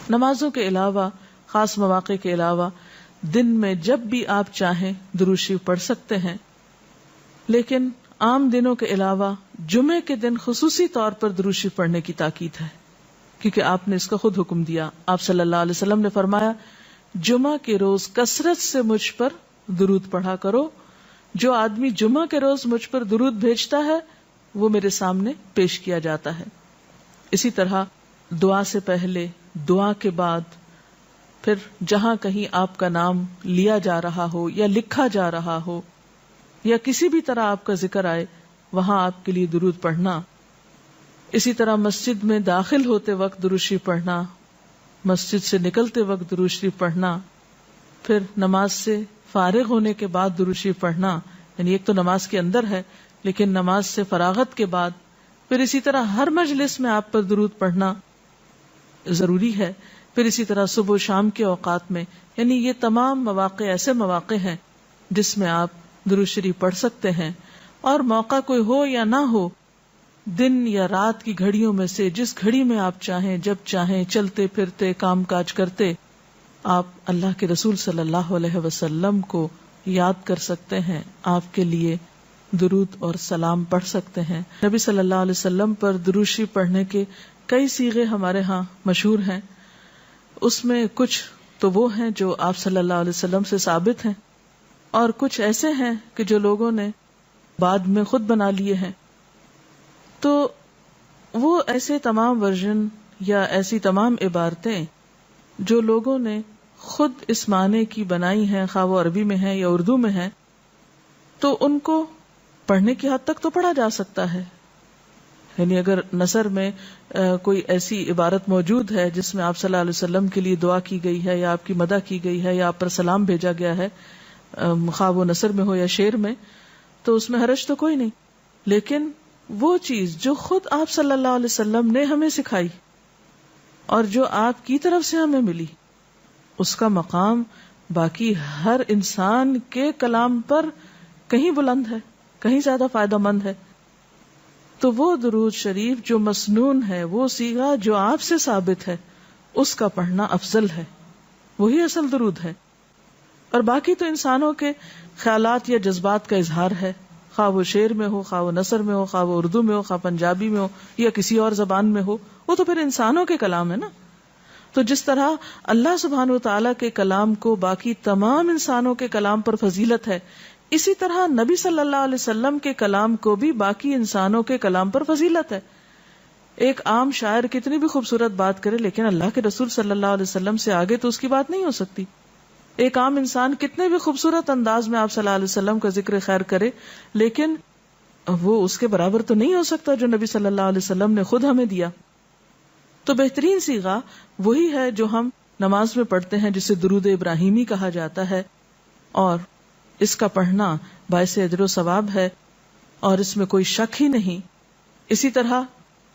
نمازوں کے علاوہ، خاص مواقع کے علاوہ دن میں جب بھی آپ چاہیں درود شریف پڑھ سکتے ہیں، لیکن عام دنوں کے علاوہ جمعے کے دن خصوصی طور پر درود شریف پڑھنے کی تاکید ہے، کیونکہ آپ نے اس کا خود حکم دیا. آپ صلی اللہ علیہ وسلم نے فرمایا جمعہ کے روز کثرت سے مجھ پر درود پڑھا کرو، جو آدمی جمعہ کے روز مجھ پر درود بھیجتا ہے وہ میرے سامنے پیش کیا جاتا ہے. اسی طرح دعا سے پہلے، دعا کے بعد، پھر جہاں کہیں آپ کا نام لیا جا رہا ہو یا لکھا جا رہا ہو یا کسی بھی طرح آپ کا ذکر آئے وہاں آپ کے لیے درود پڑھنا. اسی طرح مسجد میں داخل ہوتے وقت درود شریف پڑھنا، مسجد سے نکلتے وقت درود شریف پڑھنا، پھر نماز سے فارغ ہونے کے بعد درود شریف پڑھنا، یعنی ایک تو نماز کے اندر ہے لیکن نماز سے فراغت کے بعد، پھر اسی طرح ہر مجلس میں آپ پر درود پڑھنا ضروری ہے. پھر اسی طرح صبح و شام کے اوقات میں، یعنی یہ تمام مواقع ایسے مواقع ہیں جس میں آپ درود شریف پڑھ سکتے ہیں. اور موقع کوئی ہو یا نہ ہو، دن یا رات کی گھڑیوں میں سے جس گھڑی میں آپ چاہیں، جب چاہیں، چلتے پھرتے کام کاج کرتے، آپ اللہ کے رسول صلی اللہ علیہ وسلم کو یاد کر سکتے ہیں، آپ کے لیے درود اور سلام پڑھ سکتے ہیں. نبی صلی اللہ علیہ وسلم پر درود شریف پڑھنے کے کئی صیغے ہمارے ہاں مشہور ہیں. اس میں کچھ تو وہ ہیں جو آپ صلی اللہ علیہ وسلم سے ثابت ہیں، اور کچھ ایسے ہیں کہ جو لوگوں نے بعد میں خود بنا لیے ہیں. تو وہ ایسے تمام ورژن یا ایسی تمام عبارتیں جو لوگوں نے خود اس معنی کی بنائی ہیں، خواہ وہ عربی میں ہیں یا اردو میں ہیں، تو ان کو پڑھنے کی حد تک تو پڑھا جا سکتا ہے. یعنی اگر نثر میں کوئی ایسی عبارت موجود ہے جس میں آپ صلی اللہ علیہ وسلم کے لیے دعا کی گئی ہے یا آپ کی مدح کی گئی ہے یا آپ پر سلام بھیجا گیا ہے، خواہ وہ نثر میں ہو یا شعر میں، تو اس میں حرج تو کوئی نہیں. لیکن وہ چیز جو خود آپ صلی اللہ علیہ وسلم نے ہمیں سکھائی اور جو آپ کی طرف سے ہمیں ملی، اس کا مقام باقی ہر انسان کے کلام پر کہیں بلند ہے، کہیں زیادہ فائدہ مند ہے. تو وہ درود شریف جو مسنون ہے، وہ صیغہ جو آپ سے ثابت ہے، اس کا پڑھنا افضل ہے، وہی اصل درود ہے. اور باقی تو انسانوں کے خیالات یا جذبات کا اظہار ہے، خواہ وہ شعر میں ہو، خواہ وہ نثر میں ہو، خواہ وہ اردو میں ہو، خواہ پنجابی میں ہو یا کسی اور زبان میں ہو، وہ تو پھر انسانوں کے کلام ہے نا. تو جس طرح اللہ سبحانہ و تعالیٰ کے کلام کو باقی تمام انسانوں کے کلام پر فضیلت ہے، اسی طرح نبی صلی اللہ علیہ وسلم کے کلام کو بھی باقی انسانوں کے کلام پر فضیلت ہے. ایک عام شاعر کتنی بھی خوبصورت بات کرے لیکن اللہ کے رسول صلی اللہ علیہ وسلم سے آگے تو اس کی بات نہیں ہو سکتی. ایک عام انسان کتنے بھی خوبصورت انداز میں آپ صلی اللہ علیہ وسلم کا ذکر خیر کرے لیکن وہ اس کے برابر تو نہیں ہو سکتا جو نبی صلی اللہ علیہ وسلم نے خود ہمیں دیا. تو بہترین صیغہ وہی ہے جو ہم نماز میں پڑھتے ہیں، جسے درود ابراہیمی کہا جاتا ہے، اور اس کا پڑھنا باعث اجر و ثواب ہے اور اس میں کوئی شک ہی نہیں. اسی طرح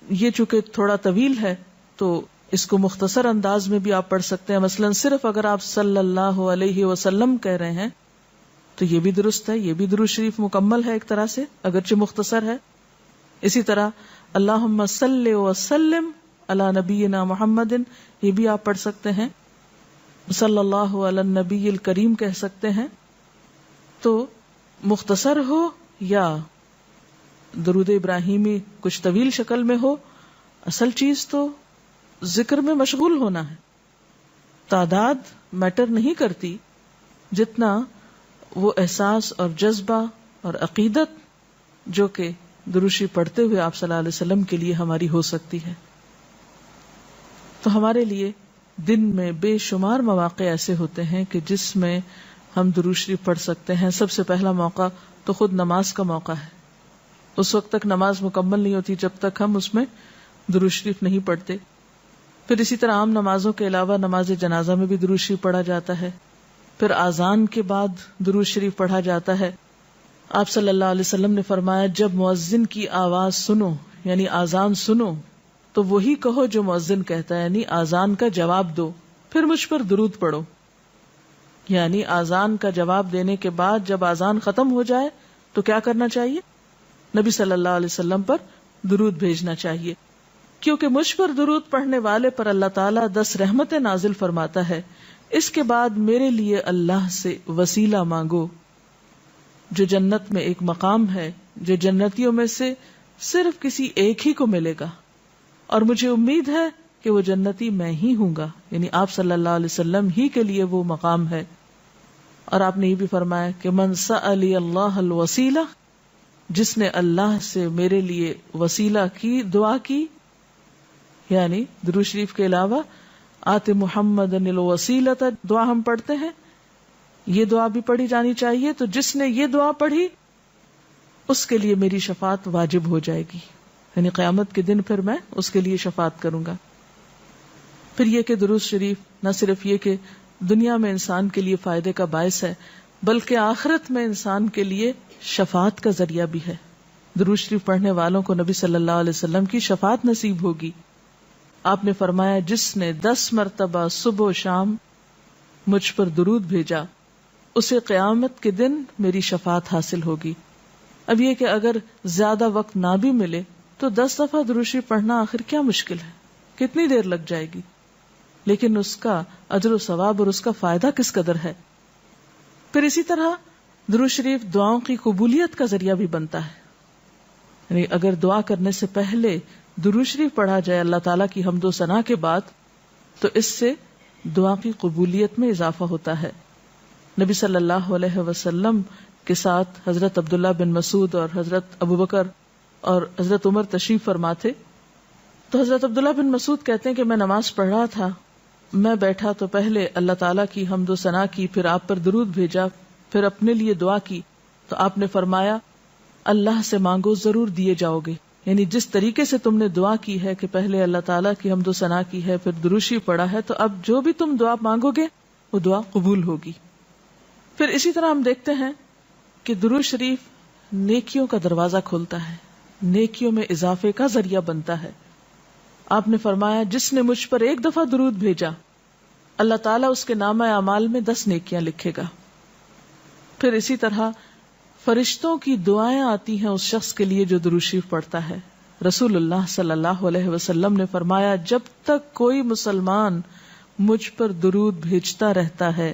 یہ چونکہ تھوڑا طویل ہے تو اس کو مختصر انداز میں بھی آپ پڑھ سکتے ہیں. مثلا صرف اگر آپ صلی اللہ علیہ وسلم کہہ رہے ہیں تو یہ بھی درست ہے، یہ بھی درود شریف مکمل ہے ایک طرح سے اگرچہ مختصر ہے. اسی طرح اللہم صلی وسلم علی نبینا محمد، یہ بھی آپ پڑھ سکتے ہیں. صلی اللہ علی النبی الکریم کہہ سکتے ہیں. تو مختصر ہو یا درود ابراہیمی کچھ طویل شکل میں ہو، اصل چیز تو ذکر میں مشغول ہونا ہے. تعداد میٹر نہیں کرتی جتنا وہ احساس اور جذبہ اور عقیدت جو کہ درود شریف پڑھتے ہوئے آپ صلی اللہ علیہ وسلم کے لیے ہماری ہو سکتی ہے. تو ہمارے لیے دن میں بے شمار مواقع ایسے ہوتے ہیں کہ جس میں ہم درود شریف پڑھ سکتے ہیں. سب سے پہلا موقع تو خود نماز کا موقع ہے. اس وقت تک نماز مکمل نہیں ہوتی جب تک ہم اس میں درود شریف نہیں پڑھتے. پھر اسی طرح عام نمازوں کے علاوہ نماز جنازہ میں بھی درود شریف پڑھا جاتا ہے. پھر اذان کے بعد درود شریف پڑھا جاتا ہے. آپ صلی اللہ علیہ وسلم نے فرمایا جب مؤذن کی آواز سنو یعنی اذان سنو تو وہی کہو جو مؤذن کہتا ہے، یعنی اذان کا جواب دو، پھر مجھ پر درود پڑھو. یعنی اذان کا جواب دینے کے بعد جب اذان ختم ہو جائے تو کیا کرنا چاہیے؟ نبی صلی اللہ علیہ وسلم پر درود بھیجنا چاہیے. کیونکہ مجھ پر درود پڑھنے والے پر اللہ تعالیٰ 10 رحمتیں نازل فرماتا ہے. اس کے بعد میرے لیے اللہ سے وسیلہ مانگو، جو جنت میں ایک مقام ہے جو جنتیوں میں سے صرف کسی ایک ہی کو ملے گا، اور مجھے امید ہے کہ وہ جنتی میں ہی ہوں گا، یعنی آپ صلی اللہ علیہ وسلم ہی کے لیے وہ مقام ہے. اور آپ نے یہ بھی فرمایا کہ من سألی اللہ الوسیلہ، جس نے اللہ سے میرے لیے وسیلہ کی دعا کی، یعنی درود شریف کے علاوہ آت محمد الوسیلۃ دعا ہم پڑھتے ہیں، یہ دعا بھی پڑھی جانی چاہیے. تو جس نے یہ دعا پڑھی اس کے لیے میری شفاعت واجب ہو جائے گی، یعنی قیامت کے دن پھر میں اس کے لیے شفاعت کروں گا. پھر یہ کہ درود شریف نہ صرف یہ کہ دنیا میں انسان کے لیے فائدے کا باعث ہے، بلکہ آخرت میں انسان کے لیے شفاعت کا ذریعہ بھی ہے. درود شریف پڑھنے والوں کو نبی صلی اللہ علیہ وسلم کی شفاعت نصیب ہوگی. آپ نے فرمایا جس نے 10 مرتبہ صبح و شام مجھ پر درود بھیجا اسے قیامت کے دن میری شفاعت حاصل ہوگی. اب یہ کہ اگر زیادہ وقت نہ بھی ملے تو 10 دفعہ درود شریف پڑھنا آخر کیا مشکل ہے، کتنی دیر لگ جائے گی، لیکن اس کا اجر و ثواب اور اس کا فائدہ کس قدر ہے. پھر اسی طرح درود شریف دعاؤں کی قبولیت کا ذریعہ بھی بنتا ہے. یعنی اگر دعا کرنے سے پہلے درود شریف پڑھا جائے اللہ تعالیٰ کی حمد و ثنا کے بعد تو اس سے دعا کی قبولیت میں اضافہ ہوتا ہے. نبی صلی اللہ علیہ وسلم کے ساتھ حضرت عبداللہ بن مسعود اور حضرت ابوبکر اور حضرت عمر تشریف فرما تھے. تو حضرت عبداللہ بن مسعود کہتے ہیں کہ میں نماز پڑھ رہا تھا، میں بیٹھا تو پہلے اللہ تعالیٰ کی حمد و ثنا کی، پھر آپ پر درود بھیجا، پھر اپنے لیے دعا کی. تو آپ نے فرمایا اللہ سے مانگو ضرور دیے جاؤ گے. یعنی جس طریقے سے تم نے دعا کی ہے کہ پہلے اللہ تعالیٰ کی حمد و ثنا کی ہے، پھر درود شریف پڑھا ہے، تو اب جو بھی تم دعا مانگو گے وہ دعا قبول ہوگی. پھر اسی طرح ہم دیکھتے ہیں کہ درود شریف نیکیوں کا دروازہ کھولتا ہے، نیکیوں میں اضافے کا ذریعہ بنتا ہے. آپ نے فرمایا جس نے مجھ پر ایک دفعہ درود بھیجا اللہ تعالیٰ اس کے نامہ اعمال میں 10 نیکیاں لکھے گا. پھر اسی طرح فرشتوں کی دعائیں آتی ہیں اس شخص کے لیے جو درود شریف پڑھتا ہے. رسول اللہ صلی اللہ علیہ وسلم نے فرمایا جب تک کوئی مسلمان مجھ پر درود بھیجتا رہتا ہے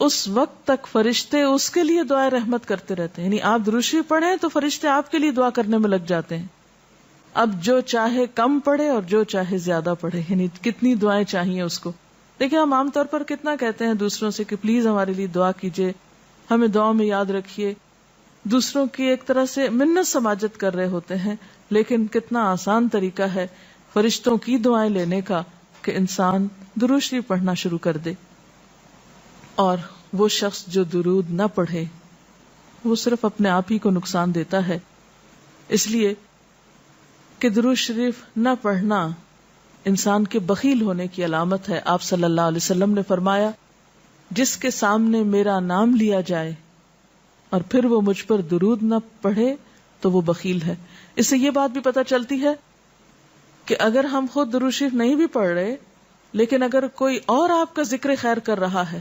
اس وقت تک فرشتے اس کے لیے دعائیں رحمت کرتے رہتے ہیں. یعنی آپ درود شریف پڑھیں تو فرشتے آپ کے لیے دعا کرنے میں لگ جاتے ہیں. اب جو چاہے کم پڑھے اور جو چاہے زیادہ پڑھے، یعنی کتنی دعائیں چاہیے اس کو. دیکھیں ہم عام طور پر کتنا کہتے ہیں دوسروں سے کہ پلیز ہمارے لیے دعا کیجئے، ہمیں دعا میں یاد رکھیے، دوسروں کی ایک طرح سے منت سماجت کر رہے ہوتے ہیں. لیکن کتنا آسان طریقہ ہے فرشتوں کی دعائیں لینے کا کہ انسان درود شریف پڑھنا شروع کر دے. اور وہ شخص جو درود نہ پڑھے وہ صرف اپنے آپ ہی کو نقصان دیتا ہے. اس لیے کہ درود شریف نہ پڑھنا انسان کے بخیل ہونے کی علامت ہے. آپ صلی اللہ علیہ وسلم نے فرمایا جس کے سامنے میرا نام لیا جائے اور پھر وہ مجھ پر درود نہ پڑھے تو وہ بخیل ہے. اس سے یہ بات بھی پتہ چلتی ہے کہ اگر ہم خود درود شریف نہیں بھی پڑھ رہے لیکن اگر کوئی اور آپ کا ذکر خیر کر رہا ہے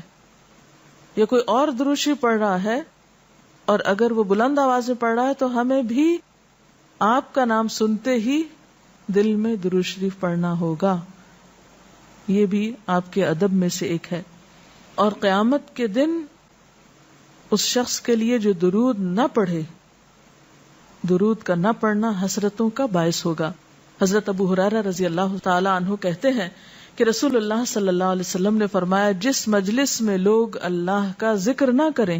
یا کوئی اور درود شریف پڑھ رہا ہے اور اگر وہ بلند آواز میں پڑھ رہا ہے تو ہمیں بھی آپ کا نام سنتے ہی دل میں درود شریف پڑھنا ہوگا. یہ بھی آپ کے ادب میں سے ایک ہے. اور قیامت کے دن اس شخص کے لیے جو درود نہ پڑھے، درود کا نہ پڑھنا حسرتوں کا باعث ہوگا. حضرت ابو ہریرہ رضی اللہ تعالی عنہ کہتے ہیں کہ رسول اللہ صلی اللہ علیہ وسلم نے فرمایا جس مجلس میں لوگ اللہ کا ذکر نہ کریں،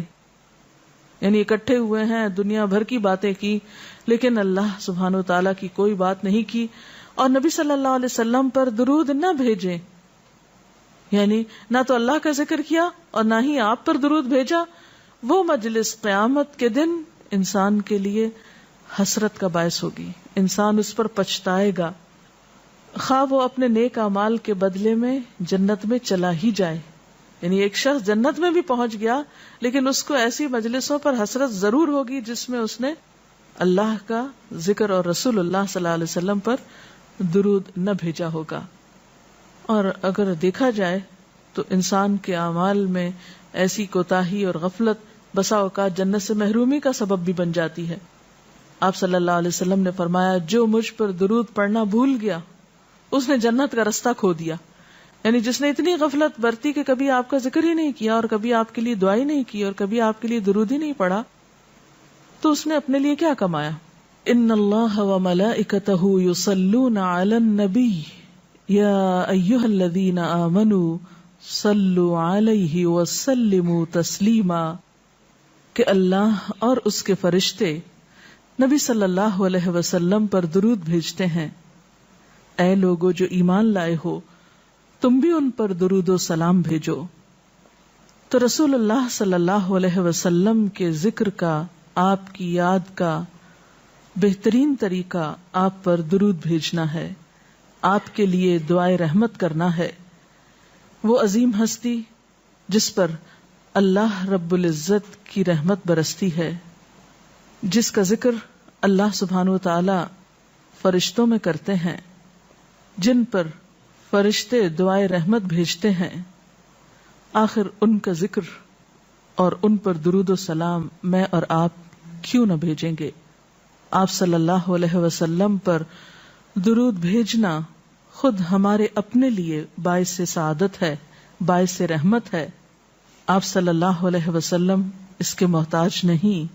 یعنی اکٹھے ہوئے ہیں دنیا بھر کی باتیں کی لیکن اللہ سبحانہ وتعالی کی کوئی بات نہیں کی، اور نبی صلی اللہ علیہ وسلم پر درود نہ بھیجیں، یعنی نہ تو اللہ کا ذکر کیا اور نہ ہی آپ پر درود بھیجا، وہ مجلس قیامت کے دن انسان کے لیے حسرت کا باعث ہوگی. انسان اس پر پچھتائے گا، خواہ وہ اپنے نیک اعمال کے بدلے میں جنت میں چلا ہی جائے. یعنی ایک شخص جنت میں بھی پہنچ گیا لیکن اس کو ایسی مجلسوں پر حسرت ضرور ہوگی جس میں اس نے اللہ کا ذکر اور رسول اللہ صلی اللہ علیہ وسلم پر درود نہ بھیجا ہوگا. اور اگر دیکھا جائے تو انسان کے اعمال میں ایسی کوتاہی اور غفلت بسا اوقات جنت سے محرومی کا سبب بھی بن جاتی ہے. آپ صلی اللہ علیہ وسلم نے فرمایا جو مجھ پر درود پڑھنا بھول گیا اس نے جنت کا رستہ کھو دیا. یعنی جس نے اتنی غفلت برتی کہ کبھی آپ کا ذکر ہی نہیں کیا اور کبھی آپ کے لیے دعا ہی نہیں کی اور کبھی آپ کے لیے درود ہی نہیں پڑھا, تو اس نے اپنے لیے کیا کمایا؟ ان اللہ وملائکتہ یصلون علی النبی یا ایھا الذین آمنوا صلوا علیہ وسلموا تسلیما, کہ اللہ اور اس کے فرشتے نبی صلی اللہ علیہ وسلم پر درود بھیجتے ہیں. اے لوگو جو ایمان لائے ہو, تم بھی ان پر درود و سلام بھیجو. تو رسول اللہ صلی اللہ علیہ وسلم کے ذکر کا, آپ کی یاد کا بہترین طریقہ آپ پر درود بھیجنا ہے, آپ کے لیے دعائے رحمت کرنا ہے. وہ عظیم ہستی جس پر اللہ رب العزت کی رحمت برستی ہے, جس کا ذکر اللہ سبحانہ و تعالی فرشتوں میں کرتے ہیں, جن پر فرشتے دعائے رحمت بھیجتے ہیں, آخر ان کا ذکر اور ان پر درود و سلام میں اور آپ کیوں نہ بھیجیں گے؟ آپ صلی اللہ علیہ وسلم پر درود بھیجنا خود ہمارے اپنے لیے باعث سعادت ہے, باعث رحمت ہے. آپ صلی اللہ علیہ وسلم اس کے محتاج نہیں.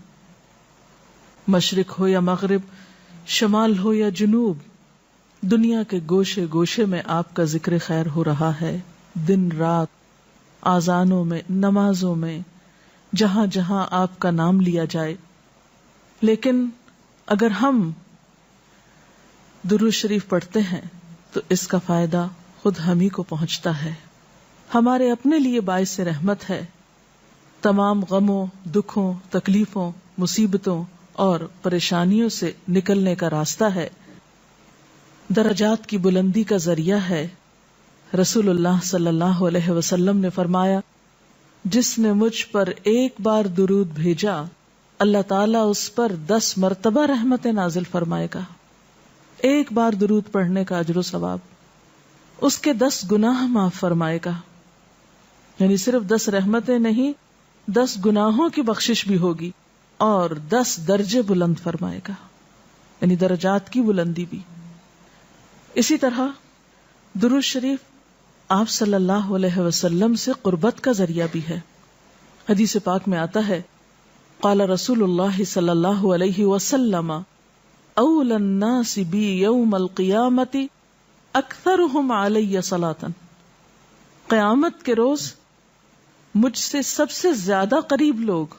مشرق ہو یا مغرب, شمال ہو یا جنوب, دنیا کے گوشے گوشے میں آپ کا ذکر خیر ہو رہا ہے, دن رات, آذانوں میں, نمازوں میں, جہاں جہاں آپ کا نام لیا جائے. لیکن اگر ہم درود شریف پڑھتے ہیں تو اس کا فائدہ خود ہم ہی کو پہنچتا ہے, ہمارے اپنے لیے باعث رحمت ہے. تمام غموں, دکھوں, تکلیفوں, مصیبتوں اور پریشانیوں سے نکلنے کا راستہ ہے, درجات کی بلندی کا ذریعہ ہے. رسول اللہ صلی اللہ علیہ وسلم نے فرمایا, جس نے مجھ پر ایک بار درود بھیجا اللہ تعالیٰ اس پر 10 مرتبہ رحمتیں نازل فرمائے گا. ایک بار درود پڑھنے کا اجر و ثواب, اس کے 10 گناہ معاف فرمائے گا. یعنی صرف 10 رحمتیں نہیں, 10 گناہوں کی بخشش بھی ہوگی اور 10 درجے بلند فرمائے گا, یعنی درجات کی بلندی بھی. اسی طرح درود شریف آپ صلی اللہ علیہ وسلم سے قربت کا ذریعہ بھی ہے. حدیث پاک میں آتا ہے, قال رسول اللہ صلی اللہ علیہ وسلم اول الناس بی یوم القیامت اکثرهم علی صلاۃ, قیامت کے روز مجھ سے سب سے زیادہ قریب لوگ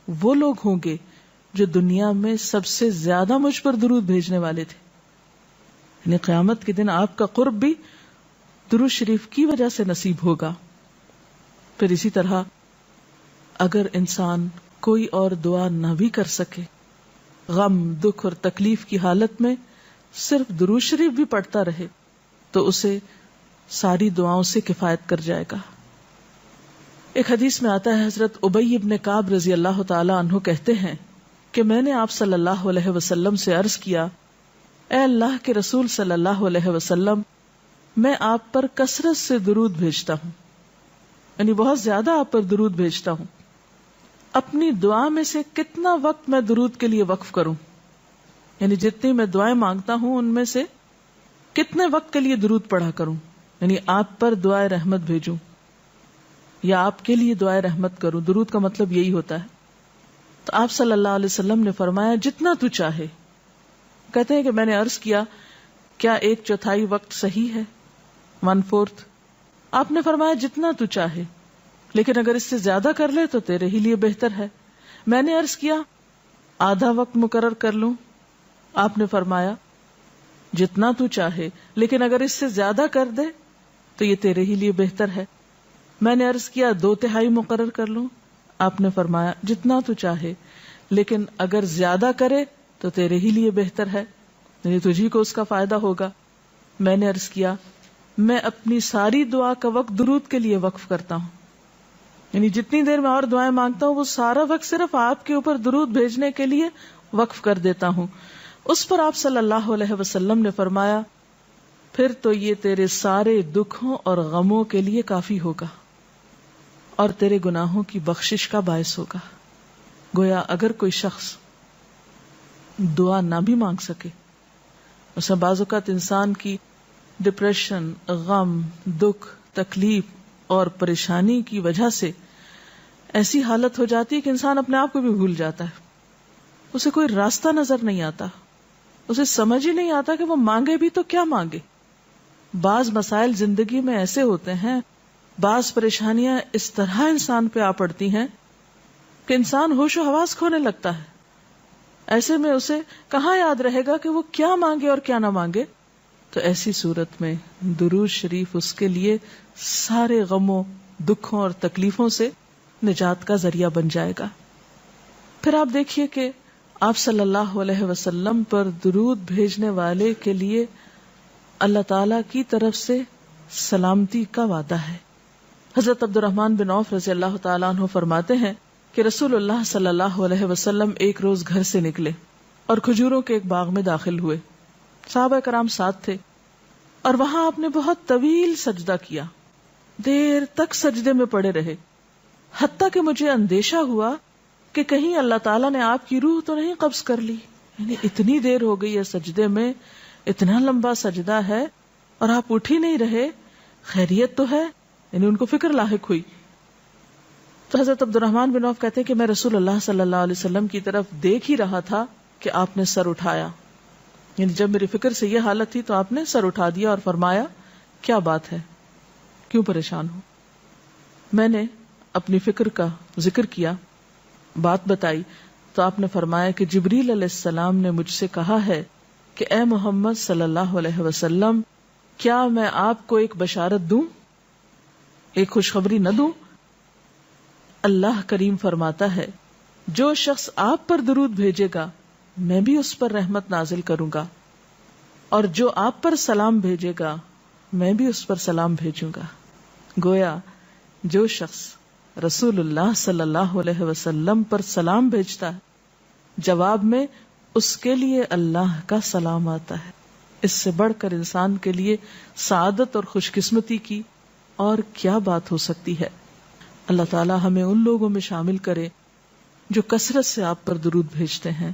وہ لوگ ہوں گے جو دنیا میں سب سے زیادہ مجھ پر درود بھیجنے والے تھے. یعنی قیامت کے دن آپ کا قرب بھی درود شریف کی وجہ سے نصیب ہوگا. پھر اسی طرح اگر انسان کوئی اور دعا نہ بھی کر سکے, غم, دکھ اور تکلیف کی حالت میں صرف درود شریف بھی پڑھتا رہے تو اسے ساری دعاؤں سے کفایت کر جائے گا. ایک حدیث میں آتا ہے, حضرت ابی ابن کعب رضی اللہ تعالی عنہ کہتے ہیں کہ میں نے آپ صلی اللہ علیہ وسلم سے عرض کیا, اے اللہ کے رسول صلی اللہ علیہ وسلم, میں آپ پر کثرت سے درود بھیجتا ہوں, یعنی بہت زیادہ آپ پر درود بھیجتا ہوں. اپنی دعا میں سے کتنا وقت میں درود کے لیے وقف کروں, یعنی جتنی میں دعائیں مانگتا ہوں ان میں سے کتنے وقت کے لیے درود پڑھا کروں, یعنی آپ پر دعائے رحمت بھیجوں یا آپ کے لیے دعائے رحمت کروں. درود کا مطلب یہی ہوتا ہے. تو آپ صلی اللہ علیہ وسلم نے فرمایا, جتنا تو چاہے. کہتے ہیں کہ میں نے عرض کیا, کیا 1/4 وقت صحیح ہے, 1/4؟ آپ نے فرمایا جتنا تو چاہے, لیکن اگر اس سے زیادہ کر لے تو تیرے ہی لیے بہتر ہے. میں نے عرض کیا آدھا وقت مقرر کر لوں؟ آپ نے فرمایا جتنا تو چاہے, لیکن اگر اس سے زیادہ کر دے تو یہ تیرے ہی لیے بہتر ہے. میں نے عرض کیا 2/3 مقرر کر لوں؟ آپ نے فرمایا جتنا تو چاہے, لیکن اگر زیادہ کرے تو تیرے ہی لیے بہتر ہے, یعنی تجھی کو اس کا فائدہ ہوگا. میں نے عرض کیا میں اپنی ساری دعا کا وقت درود کے لیے وقف کرتا ہوں, یعنی جتنی دیر میں اور دعائیں مانگتا ہوں وہ سارا وقت صرف آپ کے اوپر درود بھیجنے کے لیے وقف کر دیتا ہوں. اس پر آپ صلی اللہ علیہ وسلم نے فرمایا پھر تو یہ تیرے سارے دکھوں اور غموں کے لیے کافی ہوگا اور تیرے گناہوں کی بخشش کا باعث ہوگا. گویا اگر کوئی شخص دعا نہ بھی مانگ سکے, اس میں بعض اوقات انسان کی ڈپریشن، غم، دکھ، تکلیف اور پریشانی کی وجہ سے ایسی حالت ہو جاتی ہے کہ انسان اپنے آپ کو بھی بھول جاتا ہے، اسے کوئی راستہ نظر نہیں آتا، اسے سمجھ ہی نہیں آتا کہ وہ مانگے بھی تو کیا مانگے۔ بعض مسائل زندگی میں ایسے ہوتے ہیں، بعض پریشانیاں اس طرح انسان پہ آ پڑتی ہیں کہ انسان ہوش و حواس کھونے لگتا ہے۔ ایسے میں اسے کہاں یاد رہے گا کہ وہ کیا مانگے اور کیا نہ مانگے؟ تو ایسی صورت میں درود شریف اس کے لیے سارے غموں، دکھوں اور تکلیفوں سے نجات کا ذریعہ بن جائے گا۔ پھر آپ دیکھیے کہ آپ صلی اللہ علیہ وسلم پر درود بھیجنے والے کے لیے اللہ تعالی کی طرف سے سلامتی کا وعدہ ہے۔ حضرت عبد الرحمن بن عوف رضی اللہ تعالیٰ عنہ فرماتے ہیں کہ رسول اللہ صلی اللہ علیہ وسلم ایک روز گھر سے نکلے اور کھجوروں کے ایک باغ میں داخل ہوئے، صحابہ کرام ساتھ تھے، اور وہاں آپ نے بہت طویل سجدہ کیا، دیر تک سجدے میں پڑے رہے، حتیٰ کہ مجھے اندیشہ ہوا کہ کہیں اللہ تعالیٰ نے آپ کی روح تو نہیں قبض کر لی، یعنی اتنی دیر ہو گئی ہے سجدے میں، اتنا لمبا سجدہ ہے اور آپ اٹھ ہی نہیں رہے، خیریت تو ہے؟ یعنی ان کو فکر لاحق ہوئی۔ تو حضرت عبد الرحمن بن عوف کہتے ہیں کہ میں رسول اللہ صلی اللہ علیہ وسلم کی طرف دیکھ ہی رہا تھا کہ آپ نے سر اٹھایا، یعنی جب میری فکر سے یہ حالت تھی تو آپ نے سر اٹھا دیا اور فرمایا کیا بات ہے، کیوں پریشان ہو؟ میں نے اپنی فکر کا ذکر کیا، بات بتائی، تو آپ نے فرمایا کہ جبریل علیہ السلام نے مجھ سے کہا ہے کہ اے محمد صلی اللہ علیہ وسلم، کیا میں آپ کو ایک بشارت دوں، ایک خوشخبری نہ دوں؟ اللہ کریم فرماتا ہے جو شخص آپ پر درود بھیجے گا میں بھی اس پر رحمت نازل کروں گا، اور جو آپ پر سلام بھیجے گا میں بھی اس پر سلام بھیجوں گا۔ گویا جو شخص رسول اللہ صلی اللہ علیہ وسلم پر سلام بھیجتا ہے، جواب میں اس کے لیے اللہ کا سلام آتا ہے۔ اس سے بڑھ کر انسان کے لیے سعادت اور خوش قسمتی کی اور کیا بات ہو سکتی ہے؟ اللہ تعالی ہمیں ان لوگوں میں شامل کرے جو کثرت سے آپ پر درود بھیجتے ہیں۔